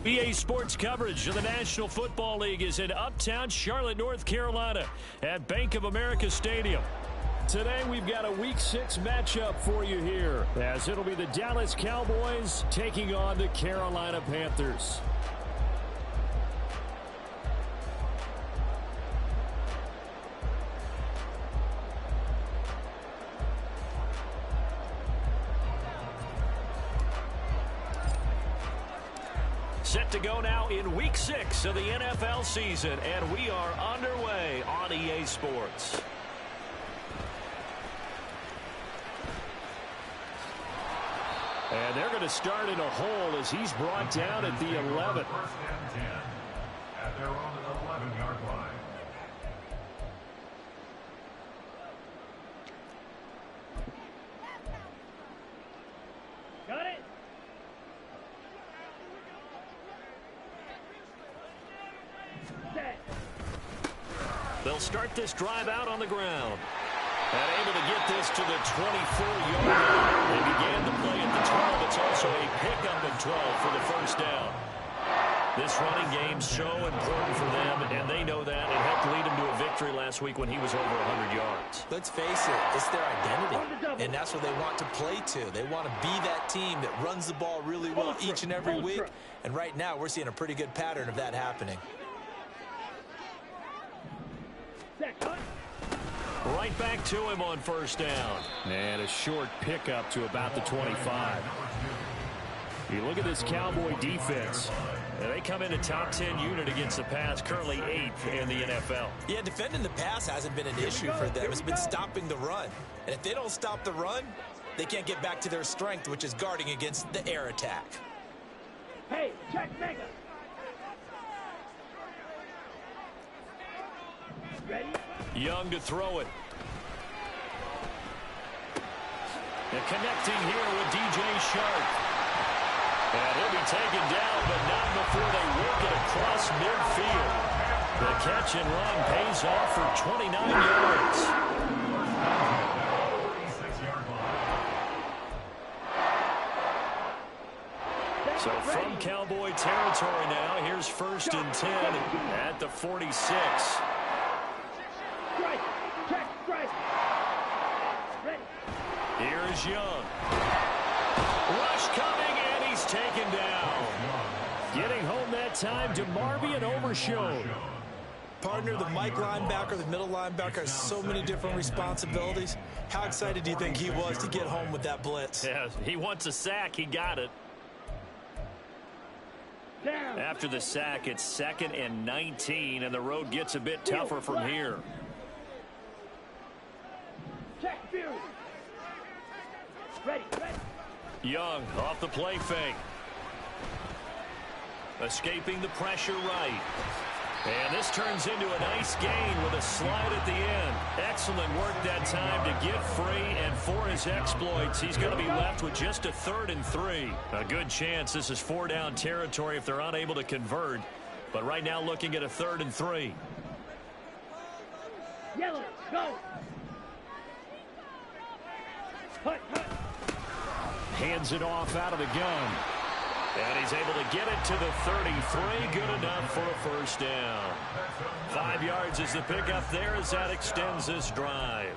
EA Sports coverage of the National Football League is in uptown Charlotte, North Carolina at Bank of America Stadium. Today we've got a Week 6 matchup for you here, as it'll be the Dallas Cowboys taking on the Carolina Panthers. Set to go now in Week 6 of the NFL season, and we are underway on EA Sports. And they're going to start in a hole as he's brought down at the 11. First and 10 at their own 11-yard line. Got it. They'll start this drive out on the ground. And able to get this to the 24-yard line. They began the play at the 12. It's also a pickup of 12 for the first down. This running game's so important for them, and they know that. It helped lead them to a victory last week when he was over 100 yards. Let's face it, it's their identity, and that's what they want to play to. They want to be that team that runs the ball really well each and every week, and right now we're seeing a pretty good pattern of that happening. Right back to him on first down. And a short pickup to about the 25. You look at this Cowboy defense. And they come in a top 10 unit against the pass, currently 8th in the NFL. Yeah, defending the pass hasn't been an issue for them. It's been stopping the run. And if they don't stop the run, they can't get back to their strength, which is guarding against the air attack. Hey, check mega. Ready? Young to throw it. And connecting here with DJ Shark. And he'll be taken down, but not before they work it across midfield. The catch and run pays off for 29 yards. So from Cowboy territory now, here's first and 10 at the 46. Strike, check, strike. Ready. Here's Young. Rush coming, and he's taken down. Getting home that time to Marvy and Overshown. Partner, the Mike linebacker, the middle linebacker has so many different responsibilities. How excited do you think he was to get home with that blitz? Yeah, he wants a sack. He got it. Down. After the sack, it's 2nd and 19, and the road gets a bit tougher from here. Check, Fury. Ready, ready. Young off the play fake. Escaping the pressure right. And this turns into a nice gain with a slide at the end. Excellent work that time to get free, and for his exploits, he's going to be left with just a 3rd and 3. A good chance this is 4-down territory if they're unable to convert. But right now looking at a 3rd and 3. Yellow, go. Hut, hut. Hands it off out of the gun. And he's able to get it to the 33. Good enough for a first down. 5 yards is the pickup there as that extends this drive.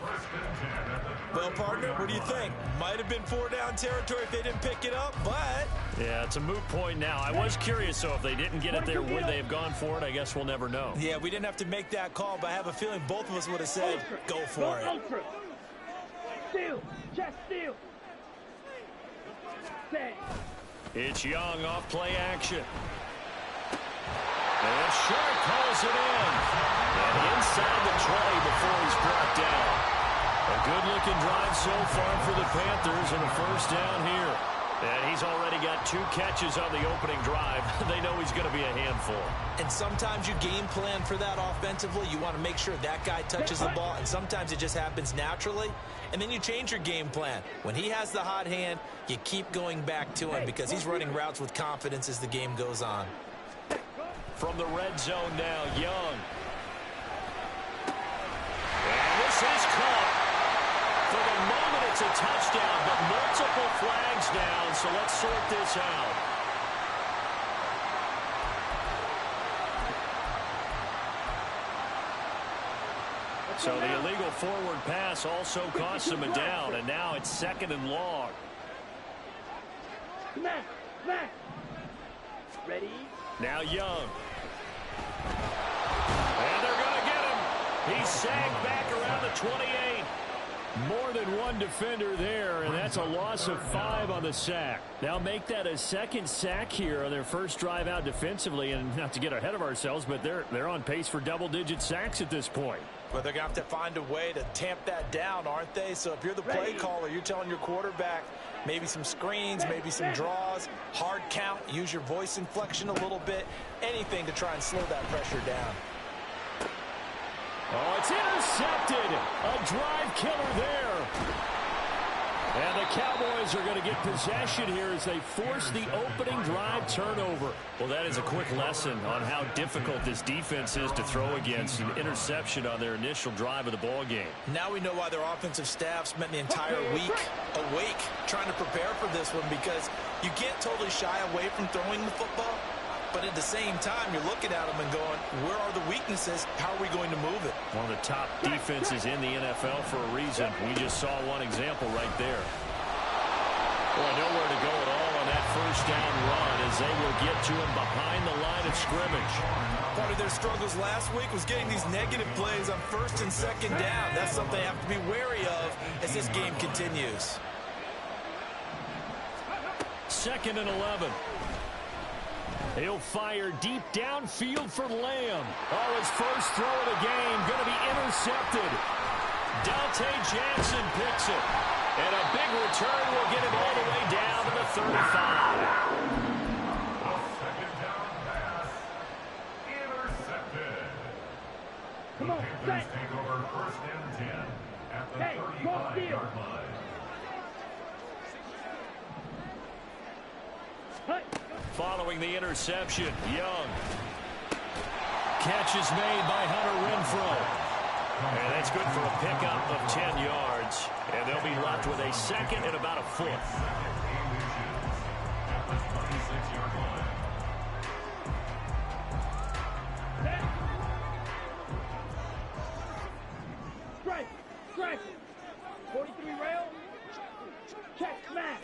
Well, partner, what do you think? Might have been 4-down territory if they didn't pick it up, but... Yeah, it's a moot point now. I was curious, so if they didn't get it there, would they have gone for it? I guess we'll never know. Yeah, we didn't have to make that call, but I have a feeling both of us would have said, go for it. Ultra. Steal, chest steal. Stay. It's Young off play action. And Shark calls it in. And inside the 20 before he's brought down. A good-looking drive so far for the Panthers and a first down here. And he's already got 2 catches on the opening drive. They know he's going to be a handful. And sometimes you game plan for that offensively. You want to make sure that guy touches the ball, and sometimes it just happens naturally. And then you change your game plan. When he has the hot hand, you keep going back to him because he's running routes with confidence as the game goes on. From the red zone now, Young. And this is caught. For the moment, it's a touchdown, but multiple flags down, so let's sort this out. So the illegal forward pass also cost him a down, and now it's 2nd and long. Smack, smack. Ready? Now Young. And they're going to get him. He's sagged back around the 28. More than one defender there, and that's a loss of 5 on the sack. Now make that a 2nd sack here on their first drive out defensively, and not to get ahead of ourselves, but they're on pace for double-digit sacks at this point. But they're going to have to find a way to tamp that down, aren't they? So if you're the play caller, you're telling your quarterback maybe some screens, maybe some draws, hard count, use your voice inflection a little bit, anything to try and slow that pressure down. Oh, it's intercepted. A drive killer there. And the Cowboys are going to get possession here as they force the opening drive turnover. Well, that is a quick lesson on how difficult this defense is to throw against. An interception on their initial drive of the ball game. Now we know why their offensive staff spent the entire week awake trying to prepare for this one, because you can't totally shy away from throwing the football. But at the same time, you're looking at them and going, where are the weaknesses? How are we going to move it? One of the top defenses in the NFL for a reason. We just saw one example right there. Boy, nowhere to go at all on that first down run as they will get to him behind the line of scrimmage. Part of their struggles last week was getting these negative plays on 1st and 2nd down. That's something they have to be wary of as this game continues. 2nd and 11. He'll fire deep downfield for Lamb. Oh, his first throw of the game going to be intercepted. Dante Jansen picks it. And a big return will get him all the way down to the 35. Second down pass. Intercepted. Come on, Panthers take over 1st and 10 at the 35-yard line. Following the interception, Young. Catch is made by Hunter Renfrow. And that's good for a pickup of 10 yards. And they'll be left with a 2nd and about a 4th. At the 26-yard line. Strike, strike. 43 rail. Check, smash.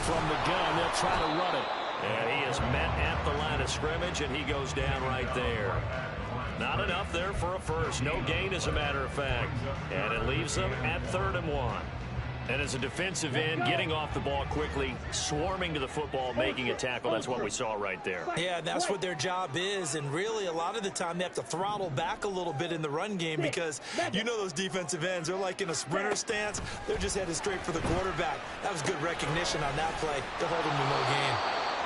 From the gun, they'll try to run it. And he is met at the line of scrimmage, and he goes down right there. Not enough there for a first. No gain, as a matter of fact. And it leaves them at 3rd and 1. And as a defensive end, getting off the ball quickly, swarming to the football, making a tackle, that's what we saw right there. Yeah, that's what their job is, and really a lot of the time they have to throttle back a little bit in the run game, because you know those defensive ends, they're like in a sprinter stance. They're just headed straight for the quarterback. That was good recognition on that play. They're holding him to no gain.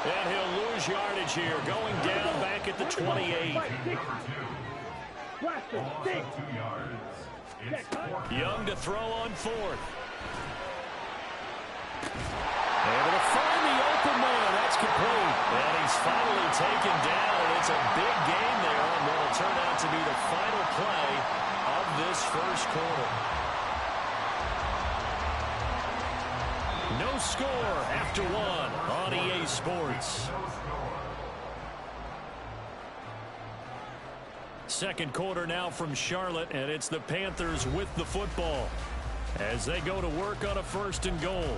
And he'll lose yardage here, going down back at the 28. Young to throw on 4th. Able to find the open man. That's complete. And he's finally taken down, and it's a big game there on what will turn out to be the final play of this first quarter. No score after 1 on EA Sports. Second quarter now from Charlotte, and it's the Panthers with the football as they go to work on a 1st and goal.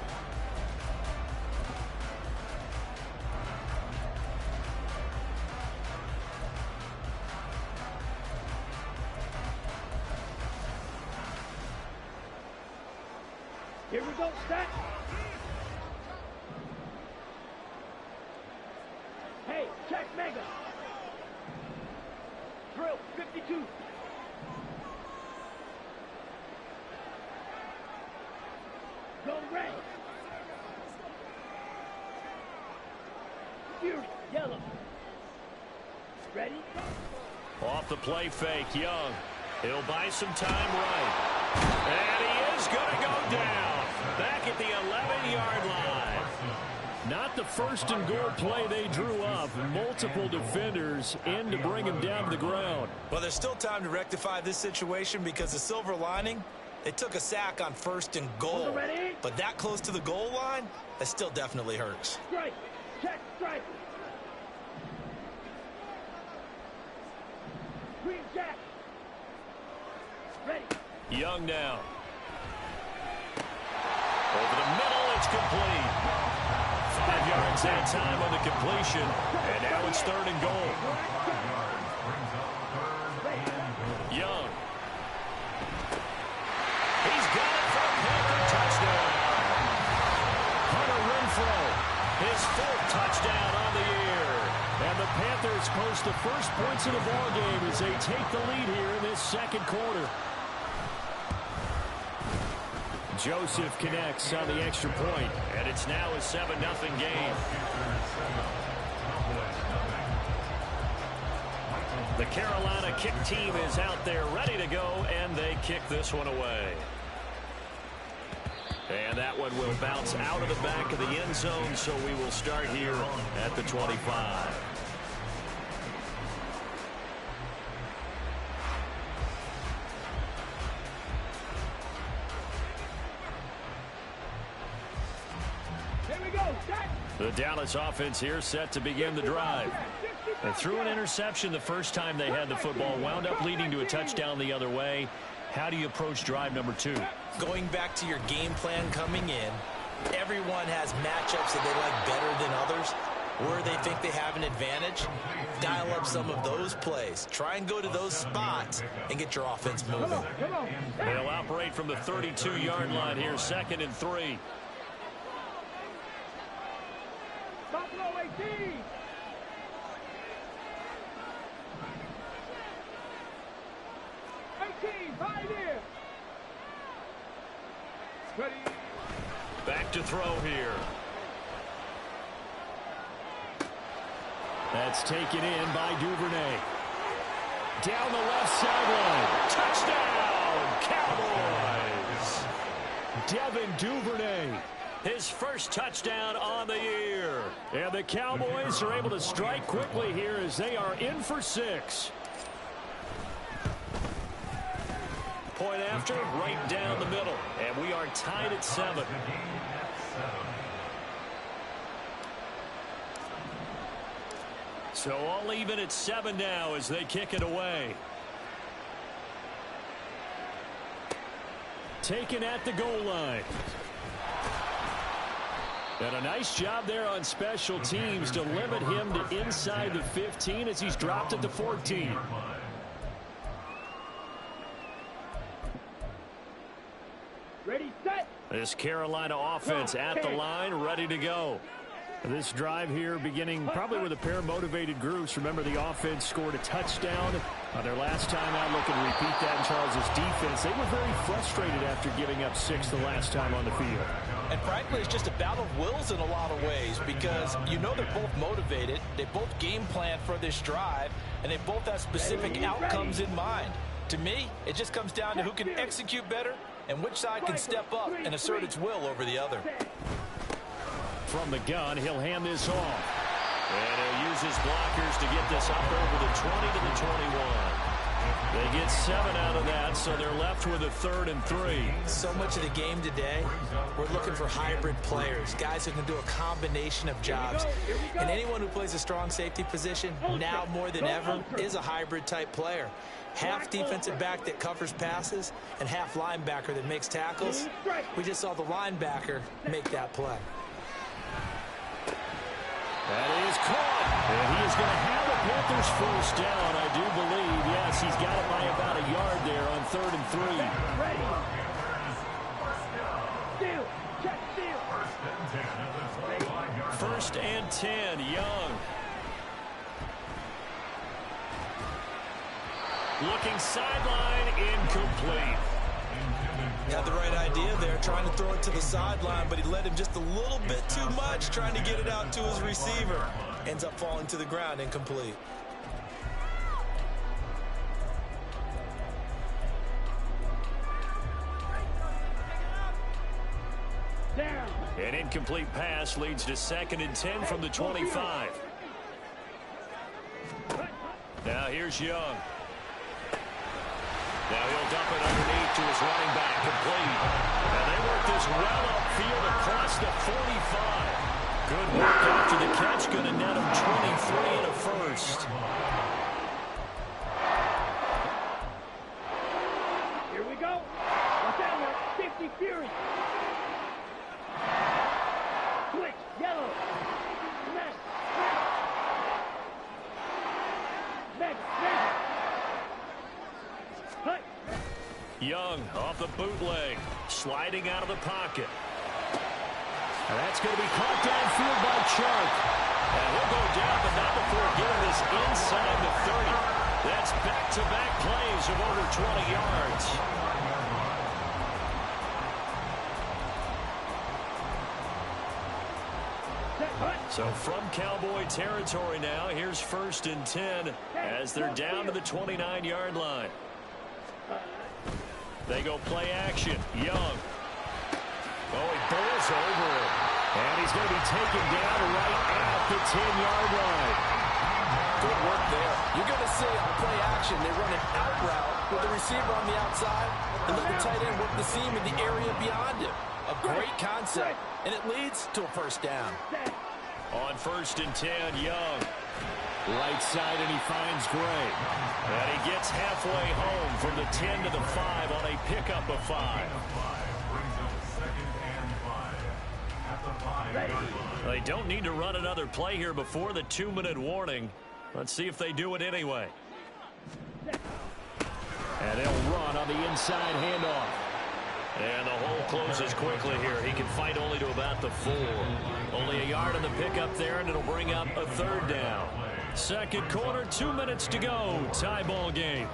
Here we go, stack. Hey, check mega. Drill 52. Go red. Fury, yellow. Ready? Off the play fake, Young. He'll buy some time right. And he is going to go down. Back at the 11-yard line. Not the 1st and goal play they drew up. Multiple defenders in to bring him down to the ground. Well, there's still time to rectify this situation, because the silver lining, they took a sack on 1st and goal. But that close to the goal line, that still definitely hurts. Strike. Check, strike. check. Ready. Young now. Over the middle, it's complete. 5 yards that time on the completion, and now it's 3rd and goal. Young. He's got it for a Panther touchdown. Hunter Renfrow, his 4th touchdown on the year. And the Panthers post the first points of the ballgame as they take the lead here in this 2nd quarter. Joseph connects on the extra point, and it's now a 7-0 game. The Carolina kick team is out there ready to go, and they kick this one away. And that one will bounce out of the back of the end zone, so we will start here at the 25. The Dallas offense here set to begin the drive. They threw an interception the first time they had the football, wound up leading to a touchdown the other way. How do you approach drive number 2? Going back to your game plan coming in, everyone has matchups that they like better than others, where they think they have an advantage. Dial up some of those plays. Try and go to those spots and get your offense moving. They'll operate from the 32-yard line here, 2nd and 3. Buffalo 18. Right here. Ready. Back to throw here. That's taken in by Duvernay. Down the left sideline. Touchdown, Cowboys. Devin Duvernay. His first touchdown on the year. And the Cowboys are able to strike quickly here as they are in for 6. Point after, right down the middle. And we are tied at 7. So all even at 7 now as they kick it away. Taken at the goal line. And a nice job there on special teams to limit him to inside the 15 as he's dropped at the 14. Ready, set. This Carolina offense at the line, ready to go. This drive here beginning probably with a pair of motivated groups. Remember, the offense scored a touchdown their last time out. Looking to repeat that in Charles' defense. They were very frustrated after giving up 6 the last time on the field. And frankly, it's just a battle of wills in a lot of ways because you know they're both motivated. They both game plan for this drive, and they both have specific outcomes in mind. To me, it just comes down to who can execute better and which side can step up and assert its will over the other. From the gun, he'll hand this off. And he'll use his blockers to get this up over the 20 to the 21. They get 7 out of that, so they're left with a 3rd and 3. So much of the game today, we're looking for hybrid players, guys who can do a combination of jobs. And anyone who plays a strong safety position, now more than ever, is a hybrid type player. Half defensive back that covers passes and half linebacker that makes tackles. We just saw the linebacker make that play. That is caught. And he is going to have the Panthers first down, I do believe. Yes, he's got it by about a yard there on 3rd and 3. Ready. Steal. Check steal. 1st and 10, Young. Looking sideline, incomplete. Had the right idea there, trying to throw it to the sideline, but he led him just a little bit too much, trying to get it out to his receiver. Ends up falling to the ground, incomplete. Down. An incomplete pass leads to 2nd and 10 from the 25. Now here's Young. Now he'll dump it underneath to his running back, complete. And they work this well upfield across the 45. Good work after the catch, going to net him 23 and a first. Young off the bootleg, sliding out of the pocket. And that's going to be caught downfield by Chark. And he'll go down, but not before getting this inside the 30. That's back-to-back plays of over 20 yards. So from Cowboy territory now, here's 1st and 10 as they're down to the 29-yard line. They go play action. Young. Oh, he bowls over it. And he's going to be taken down right at the 10-yard line. Good work there. You're going to see on play action, they run an out route with the receiver on the outside and let the tight end work the seam in the area beyond him. A great concept, and it leads to a 1st down. On 1st and 10, Young. Right side, and he finds Gray. And he gets halfway home from the 10 to the 5 on a pickup of 5. They don't need to run another play here before the 2-minute warning. Let's see if they do it anyway. And they'll run on the inside handoff. And the hole closes quickly here. He can fight only to about the 4. Only a yard on the pickup there, and it'll bring up a 3rd down. 2nd quarter, 2 minutes to go. Tie ball game.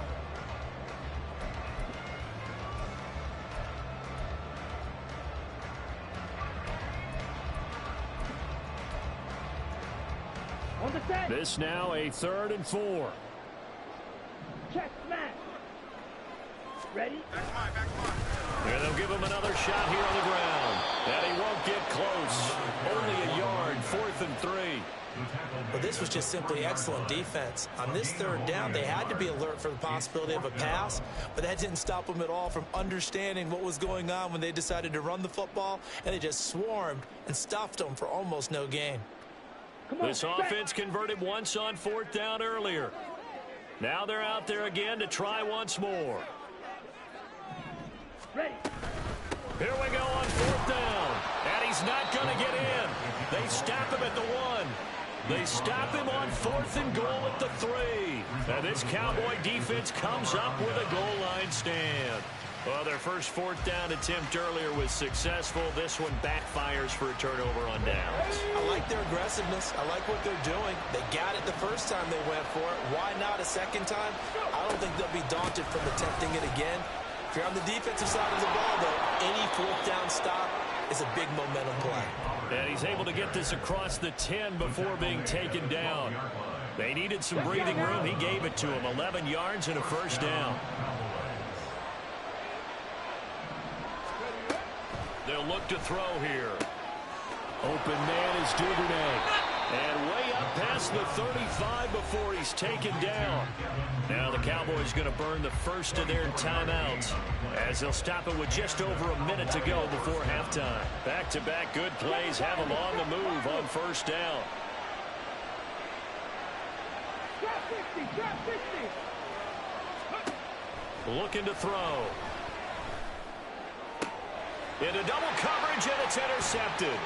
This now a 3rd and 4. Check smash. Ready? And they'll give him another shot here on the ground. And he won't get close. Only a yard, 4th and 3. Well, this was just simply excellent defense. On this 3rd down, they had to be alert for the possibility of a pass, but that didn't stop them at all from understanding what was going on when they decided to run the football, and they just swarmed and stuffed them for almost no gain. This offense converted once on 4th down earlier. Now they're out there again to try once more. Ready. Here we go on 4th down. And he's not going to get in. They stop him at the 1. They stop him on 4th and goal at the 3. And this Cowboy defense comes up with a goal line stand. Well, their first 4th down attempt earlier was successful. This one backfires for a turnover on downs. I like their aggressiveness. I like what they're doing. They got it the first time they went for it. Why not a second time? I don't think they'll be daunted from attempting it again. If you're on the defensive side of the ball, though, any 4th down stop is a big momentum play. And he's able to get this across the 10 before being taken down. They needed some breathing room. He gave it to him. 11 yards and a 1st down. They'll look to throw here. Open man is Duvernay. And way up past the 35 before he's taken down. Now the Cowboys going to burn the first of their timeouts as they'll stop it with just over a minute to go before halftime. Back-to-back good plays have them on the move on 1st down. Drop 50. Looking to throw. Into double coverage, and it's intercepted.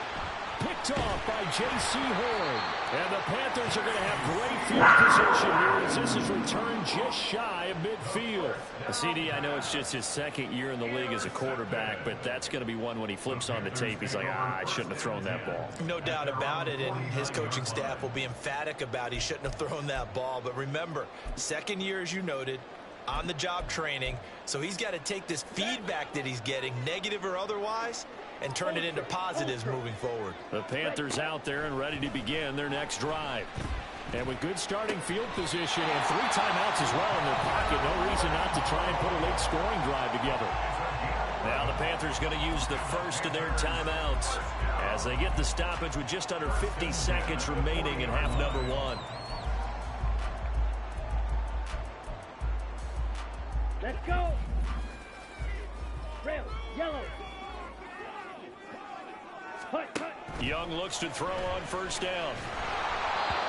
Picked off by J.C. Horn. And the Panthers are going to have great field position here as this is returned just shy of midfield. CD, I know it's just his 2nd year in the league as a quarterback, but that's going to be one when he flips on the tape. He's like, I shouldn't have thrown that ball. No doubt about it, and his coaching staff will be emphatic about he shouldn't have thrown that ball. But remember, 2nd year, as you noted, on-the-job training, so he's got to take this feedback that he's getting, negative or otherwise, and turn it into positives moving forward. The Panthers out there and ready to begin their next drive. And with good starting field position and 3 timeouts as well in their pocket, no reason not to try and put a late scoring drive together. Now the Panthers going to use the first of their timeouts as they get the stoppage with just under 50 seconds remaining in half number 1. Let's go. Rail, yellow. Hut. Young looks to throw on 1st down.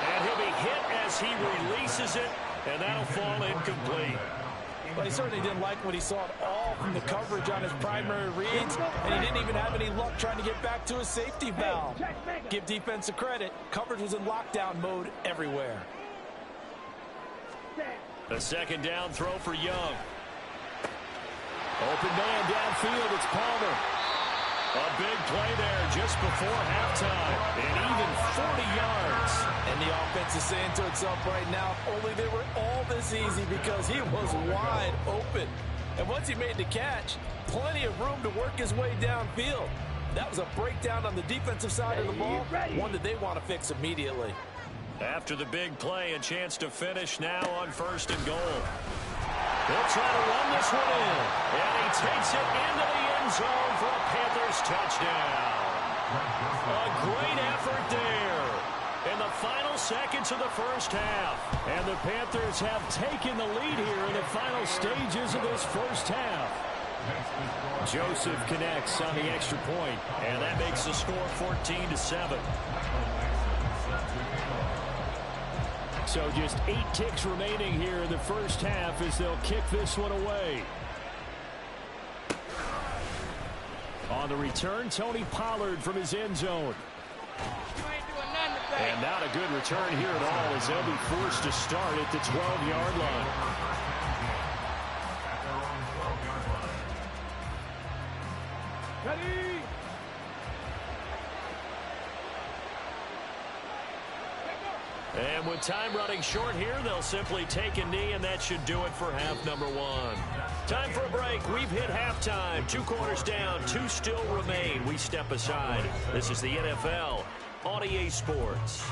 And he'll be hit as he releases it, and that'll fall incomplete. But he certainly didn't like what he saw at all from the coverage on his primary reads, and he didn't even have any luck trying to get back to his safety valve. Give defense a credit. Coverage was in lockdown mode everywhere. A 2nd down throw for Young. Open man downfield. It's Palmer. A big play there just before halftime. And even 40 yards. And the offense is saying to itself right now, only they were all this easy because he was wide open. And once he made the catch, plenty of room to work his way downfield. That was a breakdown on the defensive side of the ball, one that they want to fix immediately. After the big play, a chance to finish now on 1st and goal. They'll try to run this one in. And he takes it into the end zone for a Panthers touchdown. A great effort there in the final seconds of the first half. And the Panthers have taken the lead here in the final stages of this first half. Joseph connects on the extra point, and that makes the score 14-7. So just 8 ticks remaining here in the first half as they'll kick this one away. On the return, Tony Pollard from his end zone. And not a good return here at all as they'll be forced to start at the 12-yard line. Ready? And with time running short here, they'll simply take a knee, and that should do it for half number 1. Time for a break. We've hit halftime. 2 quarters down, 2 still remain. We step aside. This is the NFL on EA Sports.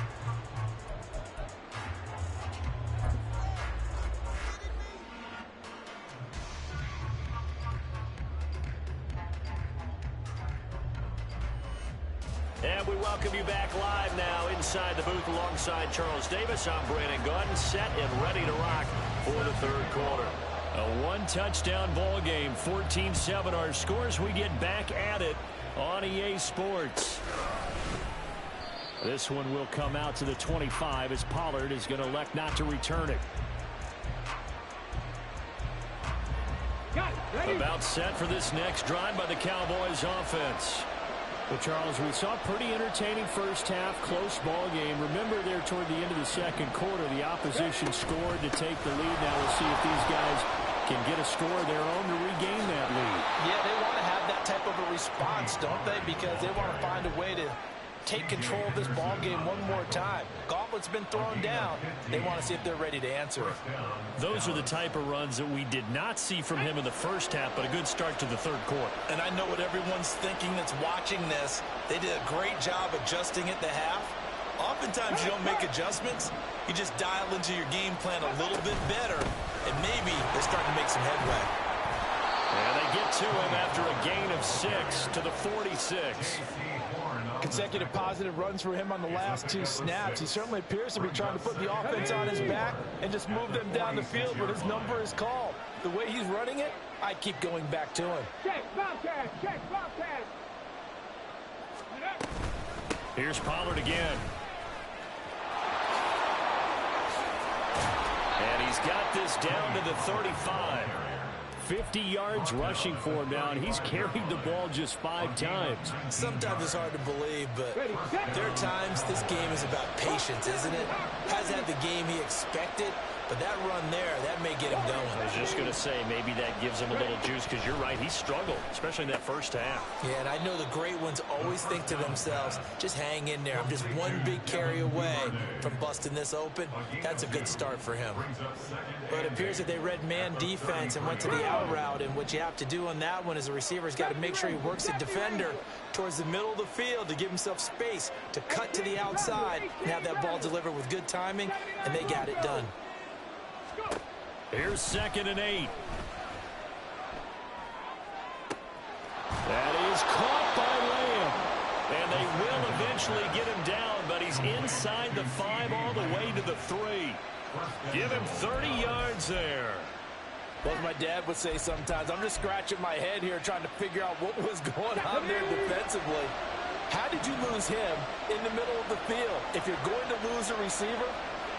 And we welcome you back live now inside the booth alongside Charles Davis. I'm Brandon Gaudin, set and ready to rock for the 3rd quarter. A 1-touchdown ball game, 14-7 our scores. We get back at it on EA Sports. This one will come out to the 25 as Pollard is going to elect not to return it. About set for this next drive by the Cowboys offense. Well, Charles, we saw a pretty entertaining first half, close ball game. Remember there toward the end of the 2nd quarter, the opposition scored to take the lead. Now we'll see if these guys can get a score of their own to regain that lead. Yeah, they want to have that type of a response, don't they? Because they want to find a way to take control of this ball game one more time. Gauntlet's been thrown down. They want to see if they're ready to answer it. Those are the type of runs that we did not see from him in the first half, but a good start to the 3rd quarter. And I know what everyone's thinking that's watching this. They did a great job adjusting at the half. Oftentimes you don't make adjustments. You just dial into your game plan a little bit better, and maybe they're starting to make some headway. And they get to him after a gain of 6 to the 46. Consecutive positive runs for him on the last 2 snaps. He certainly appears to be trying to put the offense on his back and just move them down the field when his number is called. The way he's running it, I keep going back to him. Check, Bobcat, check, Bobcat. Here's Pollard again. And he's got this down to the 35. 50 yards rushing for him now, and he's carried the ball just 5 times. Sometimes it's hard to believe, but there are times this game is about patience, isn't it? Hasn't had the game he expected, but that run there, that may get him going. I was just going to say, maybe that gives him a little juice, because you're right, he struggled, especially in that first half. Yeah, and I know the great ones always think to themselves, just hang in there. I'm just one big carry away from busting this open. That's a good start for him. But it appears that they read man defense and went to the out route, and what you have to do on that one is the receiver's got to make sure he works the defender towards the middle of the field to give himself space to cut to the outside and have that ball delivered with good timing, and they got it done. Here's 2nd and 8. That is caught by Lamb. And they will eventually get him down, but he's inside the 5 all the way to the 3. Give him 30 yards there. Well, as my dad would say sometimes, I'm just scratching my head here trying to figure out what was going on there defensively. How did you lose him in the middle of the field? If you're going to lose a receiver,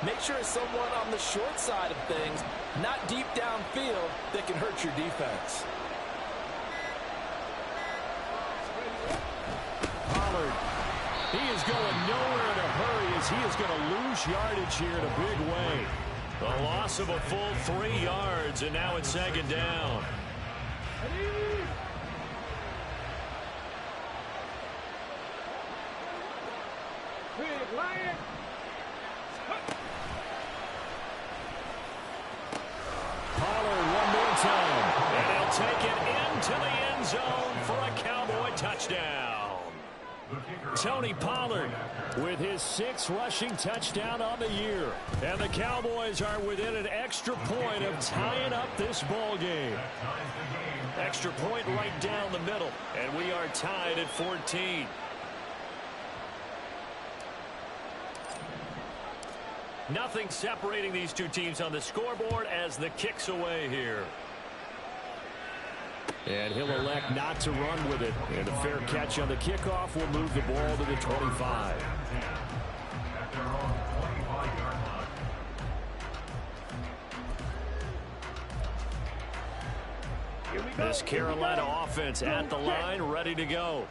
make sure it's someone on the short side of things, not deep downfield, that can hurt your defense. Pollard, he is going nowhere in a hurry as he is going to lose yardage here in a big way. A loss of a full 3 yards, and now it's 2nd down. Big Lion. Pollard one more time. And he'll take it into the end zone for a Cowboy touchdown. Tony Pollard with his 6th rushing touchdown on the year. And the Cowboys are within an extra point of tying up this ball game. Extra point right down the middle. And we are tied at 14. Nothing separating these two teams on the scoreboard as the kick's away here. And he'll elect not to run with it. And a fair catch on the kickoff will move the ball to the 25. This Carolina offense at the line, ready to go.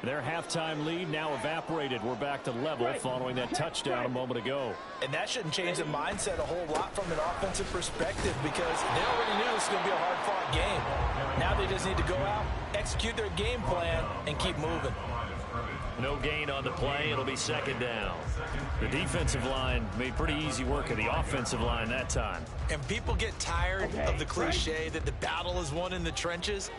Their halftime lead now evaporated. We're back to level following that touchdown a moment ago. And that shouldn't change the mindset a whole lot from an offensive perspective because they already knew this was going to be a hard-fought game. Now they just need to go out, execute their game plan, and keep moving. No gain on the play. It'll be second down. The defensive line made pretty easy work of the offensive line that time. And people get tired of the cliche that the battle is won in the trenches.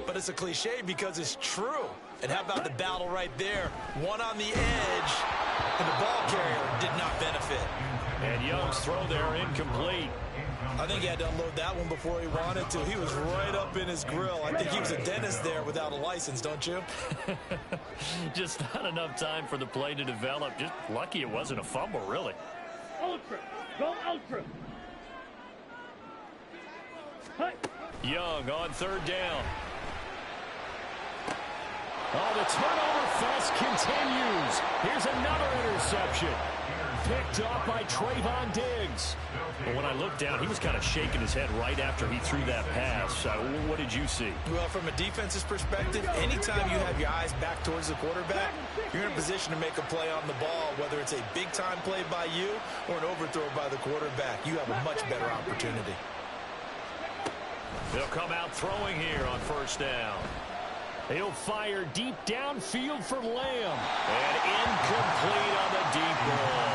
But it's a cliche because it's true. And how about the battle right there? One on the edge, and the ball carrier did not benefit. And Young's throw there incomplete. I think he had to unload that one before he wanted to. He was right up in his grill. I think he was a dentist there without a license, don't you? Just not enough time for the play to develop. Just lucky it wasn't a fumble, really. Ultra. Go ultra. Young on third down. Oh, the turnover fest continues. Here's another interception. Picked off by Trayvon Diggs. But when I looked down, he was kind of shaking his head right after he threw that pass. What did you see? Well, from a defense's perspective, anytime you have your eyes back towards the quarterback, you're in a position to make a play on the ball, whether it's a big-time play by you or an overthrow by the quarterback. You have a much better opportunity. They'll come out throwing here on first down. He'll fire deep downfield for Lamb. And incomplete on the deep ball.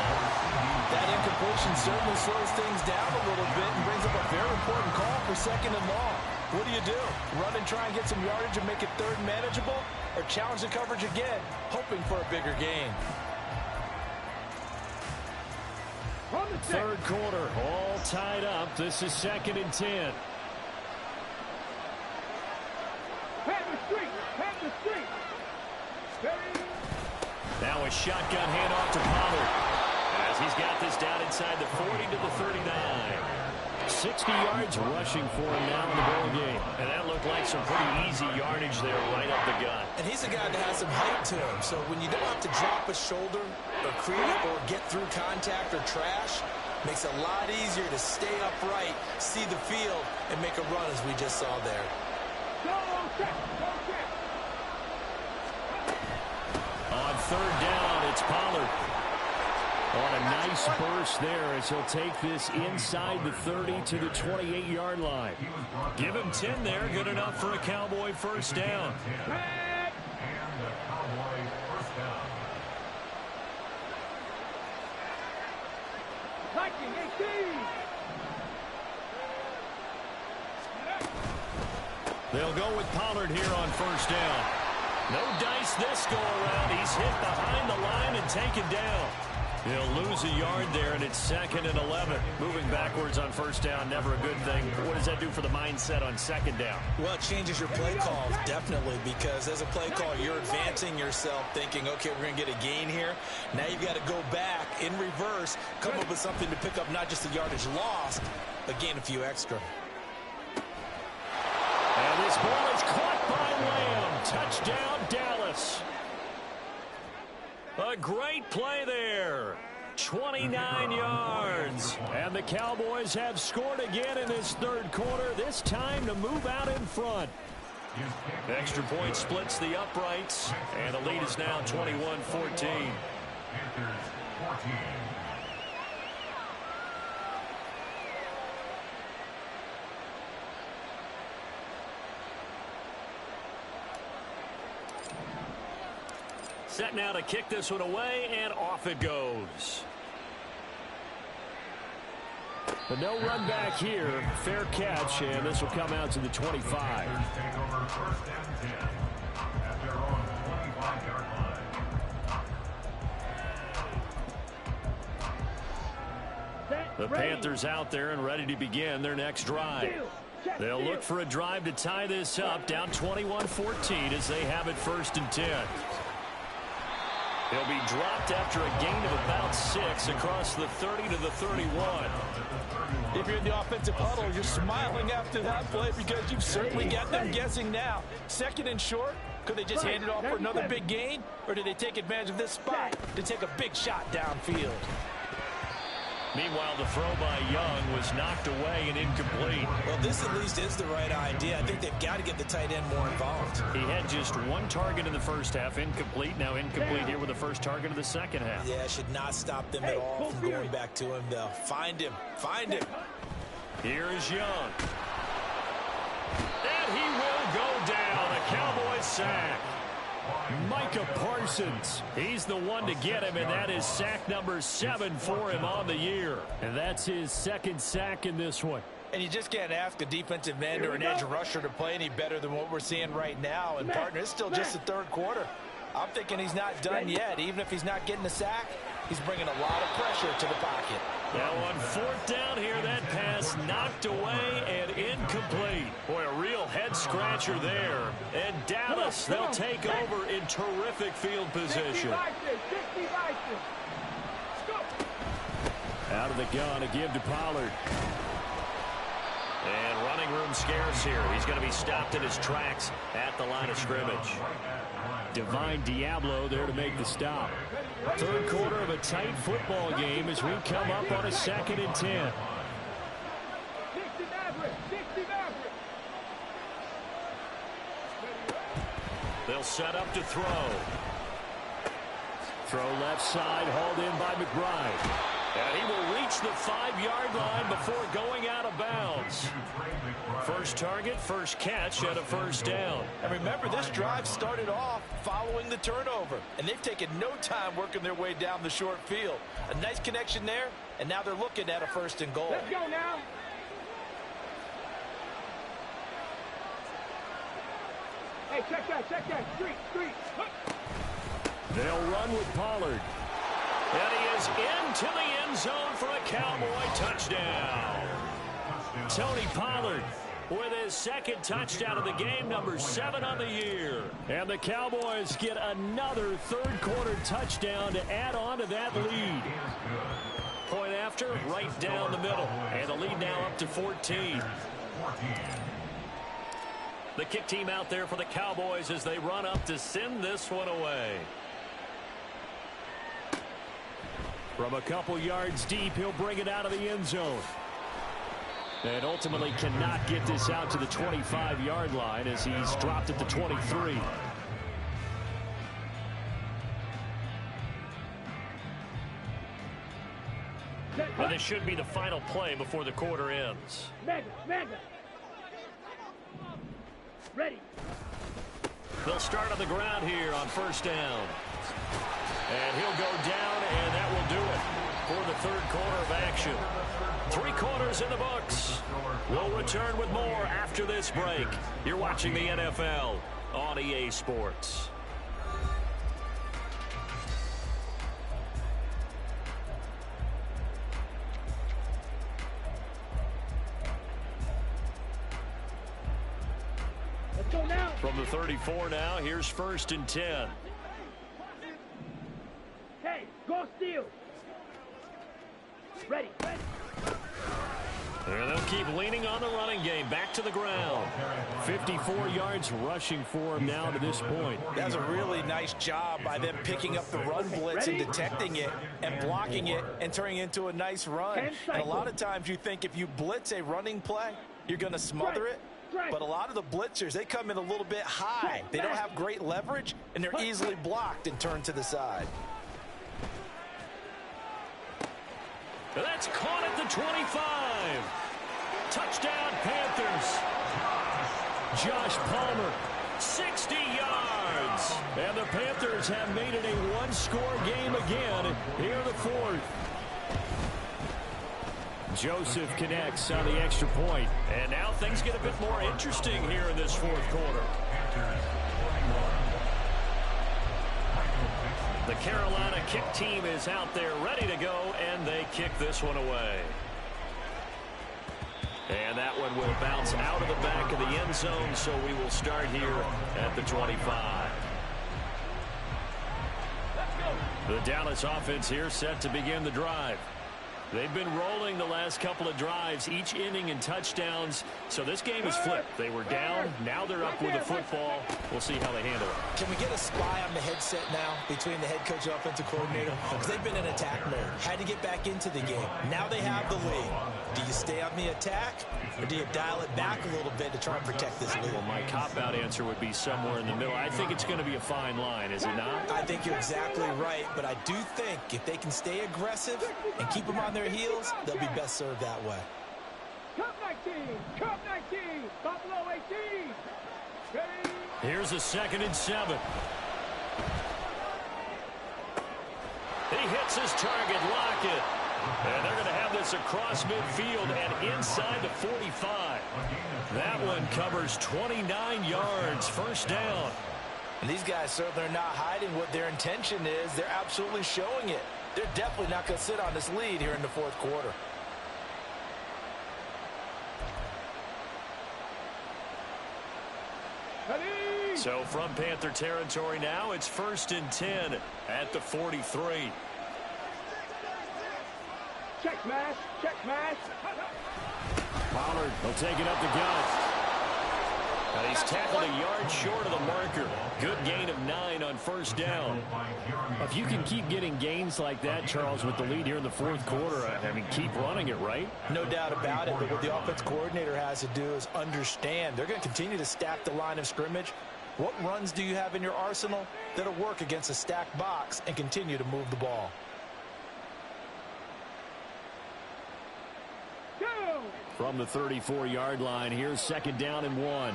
That incompletion certainly slows things down a little bit and brings up a very important call for second and long. What do? Run and try and get some yardage and make it third and manageable? Or challenge the coverage again, hoping for a bigger gain? Third quarter, all tied up. This is 2nd and 10. Now a shotgun handoff to Pollard as he's got this down inside the 40 to the 39. 60 yards rushing for him now in the ball game. And that looked like some pretty easy yardage there right up the gut. And he's a guy that has some height to him. So when you don't have to drop a shoulder or create or get through contact or trash, makes it a lot easier to stay upright, see the field, and make a run as we just saw there. On third down, it's Pollard. On a nice burst there as he'll take this inside the 30 to the 28-yard line. Give him 10 there. Good enough for a Cowboy first down. They'll go with Pollard here on first down. No dice this go around. He's hit behind the line and taken down. He'll lose a yard there, and it's 2nd and 11. Moving backwards on first down, never a good thing. What does that do for the mindset on second down? Well, it changes your play calls, definitely, because as a play caller, you're advancing yourself thinking, okay, we're going to get a gain here. Now you've got to go back in reverse, come up with something to pick up not just the yardage lost, but gain a few extra. And this ball is caught by Lamb. Touchdown, Dallas. A great play there. 29 yards. And the Cowboys have scored again in this third quarter, this time to move out in front. The extra point splits the uprights, and the lead is now 21-14. Set now to kick this one away, and off it goes. But no run back here. Fair catch, and this will come out to the 25. Take over first and 10 at their own 25-yard line. The Panthers out there and ready to begin their next drive. They'll look for a drive to tie this up, down 21-14 as they have it first and 10. He'll be dropped after a gain of about 6 across the 30 to the 31. If you're in the offensive huddle, you're smiling after that play because you've certainly got them guessing now. Second and short, could they just hand it off for another big gain? Or did they take advantage of this spot to take a big shot downfield? Meanwhile, the throw by Young was knocked away and incomplete. Well, this at least is the right idea. I think they've got to get the tight end more involved. He had just one target in the first half, incomplete. Now incomplete here with the first target of the second half. Yeah, should not stop them at all from going back to him, though. Find him. Find him. Here is Young. And he will go down. A Cowboys sack. Micah Parsons. He's the one to get him, and that is sack number 7 for him on the year. And that's his second sack in this one. And you just can't ask a defensive end or an edge rusher to play any better than what we're seeing right now. And, partner, it's still just the third quarter. I'm thinking he's not done yet. Even if he's not getting a sack, he's bringing a lot of pressure to the pocket. Now on fourth down here, that pass knocked away and incomplete. Boy, a real head-scratcher there. And Dallas, they'll take over in terrific field position. Out of the gun, a give to Pollard. And running room scarce here. He's going to be stopped in his tracks at the line of scrimmage. Divine Diablo there to make the stop. Third quarter of a tight football game as we come up on a 2nd and 10. They'll set up to throw. Throw left side, hauled in by McBride. And he will reach the 5-yard line before going out of bounds. First target, first catch, and a first down. And remember, this drive started off following the turnover. And they've taken no time working their way down the short field. A nice connection there, and now they're looking at a 1st and goal. Let's go now. Hey, check that. Street. They'll run with Pollard. And he is into the end zone for a Cowboy touchdown. Tony Pollard with his second touchdown of the game, number 7 on the year. And the Cowboys get another third quarter touchdown to add on to that lead. Point after, right down the middle. And the lead now up to 14. The kick team out there for the Cowboys as they run up to send this one away. From a couple yards deep, he'll bring it out of the end zone. And ultimately cannot get this out to the 25-yard line as he's dropped at the 23. And this should be the final play before the quarter ends. Mega. Ready. They'll start on the ground here on first down. And he'll go down, and that will do it for the third quarter of action. 3 quarters in the books. We'll return with more after this break. You're watching the NFL on EA Sports. Let's go now. From the 34 now, here's 1st and 10. Hey, go steal. Ready. And they'll keep leaning on the running game. Back to the ground. 54 yards rushing for him now to this point. That's a really nice job by them picking up the run blitz and detecting it and blocking it and turning it into a nice run. And a lot of times you think if you blitz a running play, you're going to smother it. But a lot of the blitzers, they come in a little bit high. They don't have great leverage, and they're easily blocked and turned to the side. That's caught at the 25. Touchdown, Panthers. Josh Palmer. 60 yards. points. And the Panthers have made it a one-score game again here in the fourth. Joseph connects on the extra point. And now things get a bit more interesting here in this fourth quarter. The Carolina kick team is out there ready to go, and they kick this one away. And that one will bounce out of the back of the end zone, so we will start here at the 25. The Dallas offense here set to begin the drive. They've been rolling the last couple of drives, each inning in touchdowns, so this game is flipped. They were down, now they're up with the football. We'll see how they handle it. Can we get a spy on the headset now between the head coach and offensive coordinator? Because they've been in attack mode, had to get back into the game. Now they have the lead. Do you stay on the attack, or do you dial it back a little bit to try and protect this lead? Well, my cop-out answer would be somewhere in the middle. I think it's going to be a fine line, is it not? I think you're exactly right, but I do think if they can stay aggressive and keep them on their heels, they'll be best served that way. Cup 19, Cup 19, Buffalo 18. Ready? Here's a 2nd and 7. He hits his target, Lockett. And they're going to have this across midfield and inside the 45. That one covers 29 yards, first down. And these guys certainly are not hiding what their intention is. They're absolutely showing it. They're definitely not going to sit on this lead here in the fourth quarter. Ready? So from Panther territory now, it's 1st and 10 at the 43. Check smash, check smash. Pollard will take it up the gut. And he's tackled a yard short of the marker. Good gain of 9 on first down. If you can keep getting gains like that, Charles, with the lead here in the fourth quarter, I mean, keep running it, right? No doubt about it, but what the offense coordinator has to do is understand. They're going to continue to stack the line of scrimmage. What runs do you have in your arsenal that'll work against a stacked box and continue to move the ball? Go! From the 34-yard line, here's 2nd down and 1.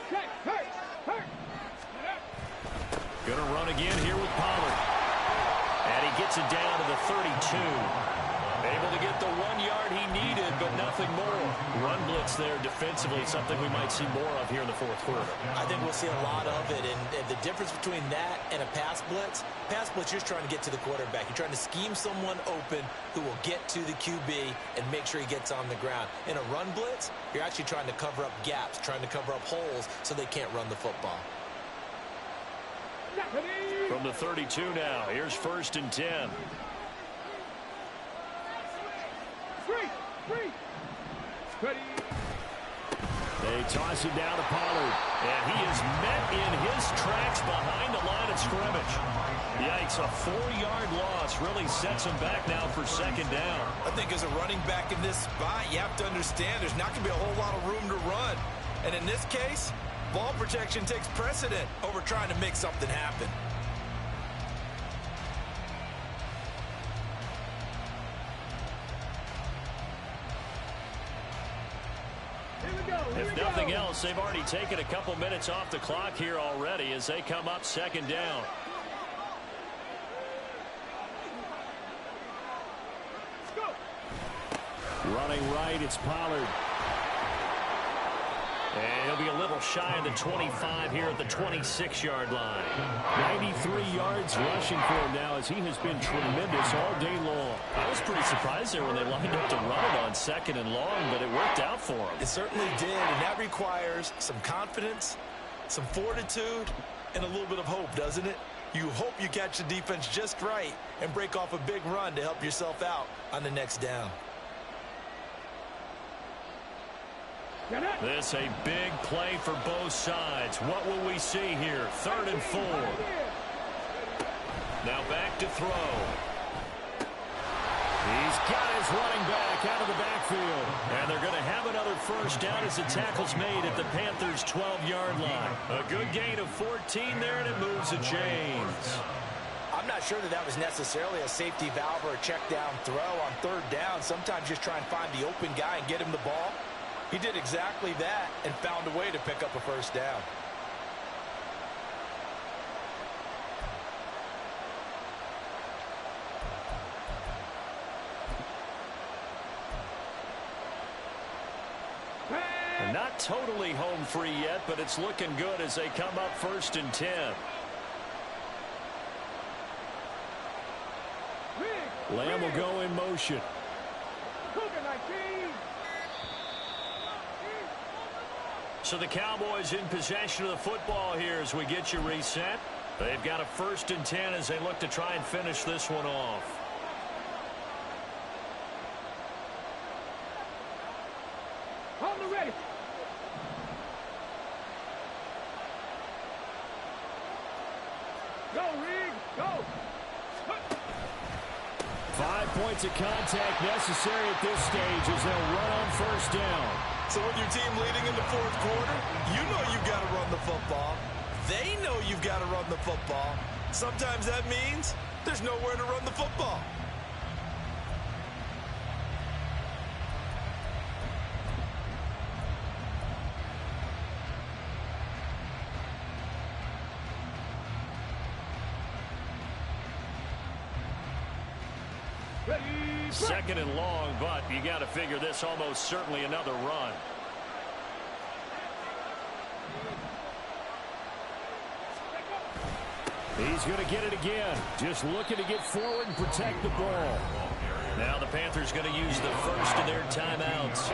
Check, hurt, hurt. Going to run again here with Pollard. And he gets it down to the 32. Able to get the 1 yard he needed, but nothing more. Run blitz there defensively, something we might see more of here in the fourth quarter. I think we'll see a lot of it, and the difference between that and a pass blitz, you're just trying to get to the quarterback. You're trying to scheme someone open who will get to the QB and make sure he gets on the ground. In a run blitz, you're actually trying to cover up gaps, trying to cover up holes so they can't run the football. From the 32 now, here's 1st and 10. Free. Ready? They toss it down to Pollard. And he is met in his tracks behind the line of scrimmage. Yikes, a 4-yard loss really sets him back now for 2nd down. I think as a running back in this spot, you have to understand there's not going to be a whole lot of room to run. And in this case, ball protection takes precedent over trying to make something happen. If nothing else, they've already taken a couple minutes off the clock here already as they come up 2nd down. Running right, it's Pollard. And he'll be a little shy of the 25 here at the 26-yard line. 93 yards rushing for him now as he has been tremendous all day long. I was pretty surprised there when they lined up to run it on 2nd and long, but it worked out for him. It certainly did, and that requires some confidence, some fortitude, and a little bit of hope, doesn't it? You hope you catch the defense just right and break off a big run to help yourself out on the next down. This a big play for both sides. What will we see here? 3rd and 4. Now back to throw. He's got his running back out of the backfield. And they're going to have another first down as the tackle's made at the Panthers' 12-yard line. A good gain of 14 there, and it moves the chains. I'm not sure that was necessarily a safety valve or a check down throw on 3rd down. Sometimes just try and find the open guy and get him the ball. He did exactly that and found a way to pick up a first down. Not totally home free yet, but it's looking good as they come up 1st and 10. Lamb will go in motion. So the Cowboys in possession of the football here as we get you reset. They've got a 1st and 10 as they look to try and finish this one off. On the ready. Go, Rig, go. 5 points of contact necessary at this stage as they'll run on 1st down. So with your team leading in the 4th quarter, you know you've got to run the football. They know you've got to run the football. Sometimes that means there's nowhere to run the football. Second and long, but you got to figure this almost certainly another run. He's going to get it again. Just looking to get forward and protect the ball. Now the Panthers going to use the first of their timeouts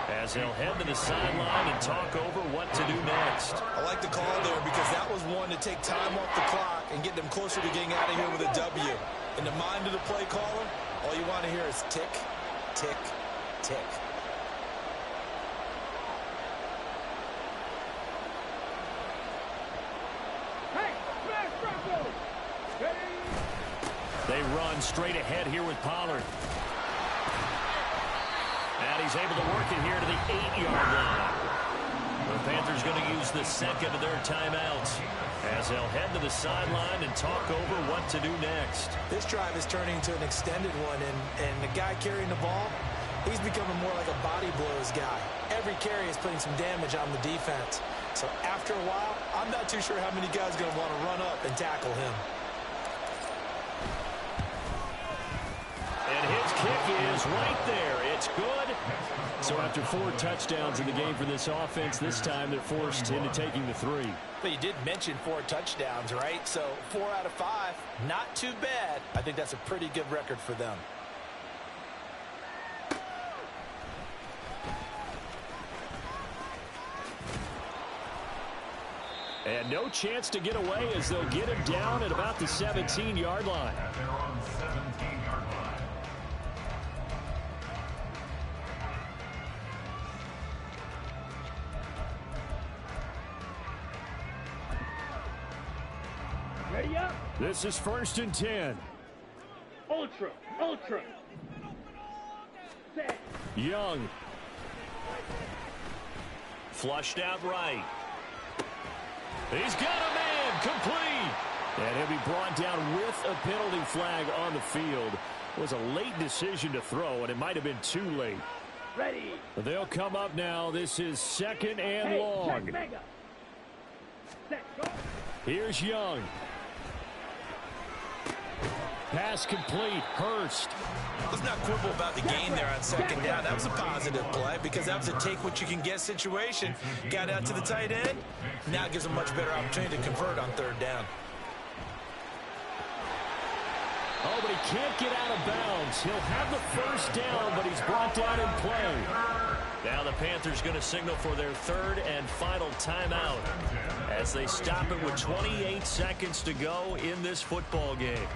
as they'll head to the sideline and talk over what to do next. I like the call there because that was one to take time off the clock and get them closer to getting out of here with a W. In the mind of the play caller, all you want to hear is tick, tick, tick. They run straight ahead here with Pollard. And he's able to work it here to the 8-yard line. The Panthers going to use the second of their timeouts as they'll head to the sideline and talk over what to do next. This drive is turning into an extended one, and the guy carrying the ball, he's becoming more like a body blows guy. Every carry is putting some damage on the defense. So after a while, I'm not too sure how many guys are going to want to run up and tackle him. And his kick is right there. It's good. So after 4 touchdowns in the game for this offense, this time they're forced into taking the 3. But you did mention 4 touchdowns, right? So 4 out of 5, not too bad. I think that's a pretty good record for them. And no chance to get away as they'll get him down at about the 17-yard line. At their own 17-yard line. Ready up. This is 1st and 10. Ultra, ultra. Set. Young. Flushed out right. He's got a man complete. And he'll be brought down with a penalty flag on the field. It was a late decision to throw, and it might have been too late. Ready. They'll come up now. This is 2nd and long. Check mega. Set. Go. Here's Young. Pass complete. Hurst. Let's not quibble about the gain there on 2nd down. That was a positive play because that was a take-what-you-can-get situation. Got out to the tight end. Now it gives a much better opportunity to convert on 3rd down. Oh, but he can't get out of bounds. He'll have the 1st down, but he's brought down in play. Now the Panthers going to signal for their 3rd and final timeout as they stop it with 28 seconds to go in this football game.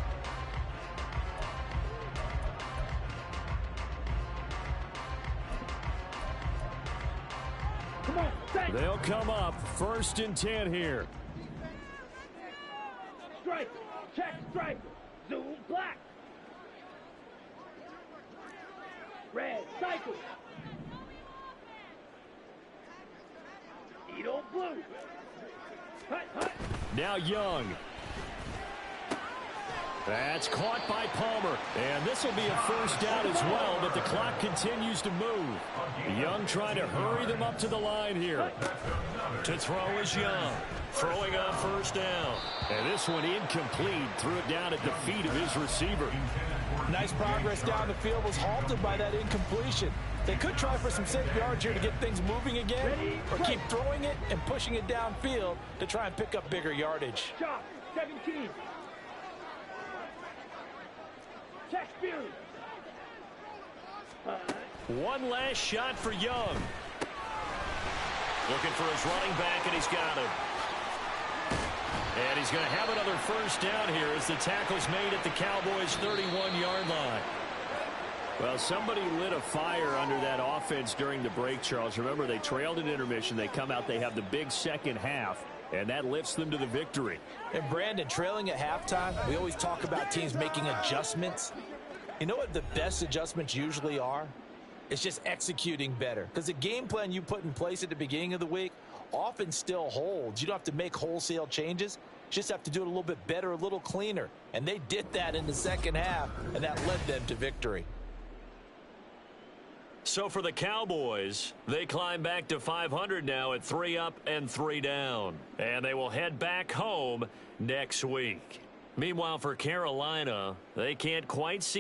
They'll come up 1st and 10 here. Strike. Check strike. Zoom black. Red cycle. Edo blue. Hut, hut. Now Young. That's caught by Palmer. And this will be a first down as well, but the clock continues to move. Young trying to hurry them up to the line here. To throw is Young. Throwing on first down. And this one incomplete. Threw it down at the feet of his receiver. Nice progress down the field, was halted by that incompletion. They could try for some safe yards here to get things moving again, or keep throwing it and pushing it downfield to try and pick up bigger yardage. Chop, 17. Check Fury. One last shot for Young. Looking for his running back, and he's got him. And he's going to have another first down here as the tackle's made at the Cowboys' 31-yard line. Well, somebody lit a fire under that offense during the break, Charles. Remember, they trailed at intermission. They come out, they have the big second half, and that lifts them to the victory. And Brandon, trailing at halftime, we always talk about teams making adjustments. You know what the best adjustments usually are? It's just executing better. Because the game plan you put in place at the beginning of the week often still holds. You don't have to make wholesale changes. You just have to do it a little bit better, a little cleaner. And they did that in the second half, and that led them to victory. So for the Cowboys, they climb back to 500 now at 3 up and 3 down. And they will head back home next week. Meanwhile, for Carolina, they can't quite see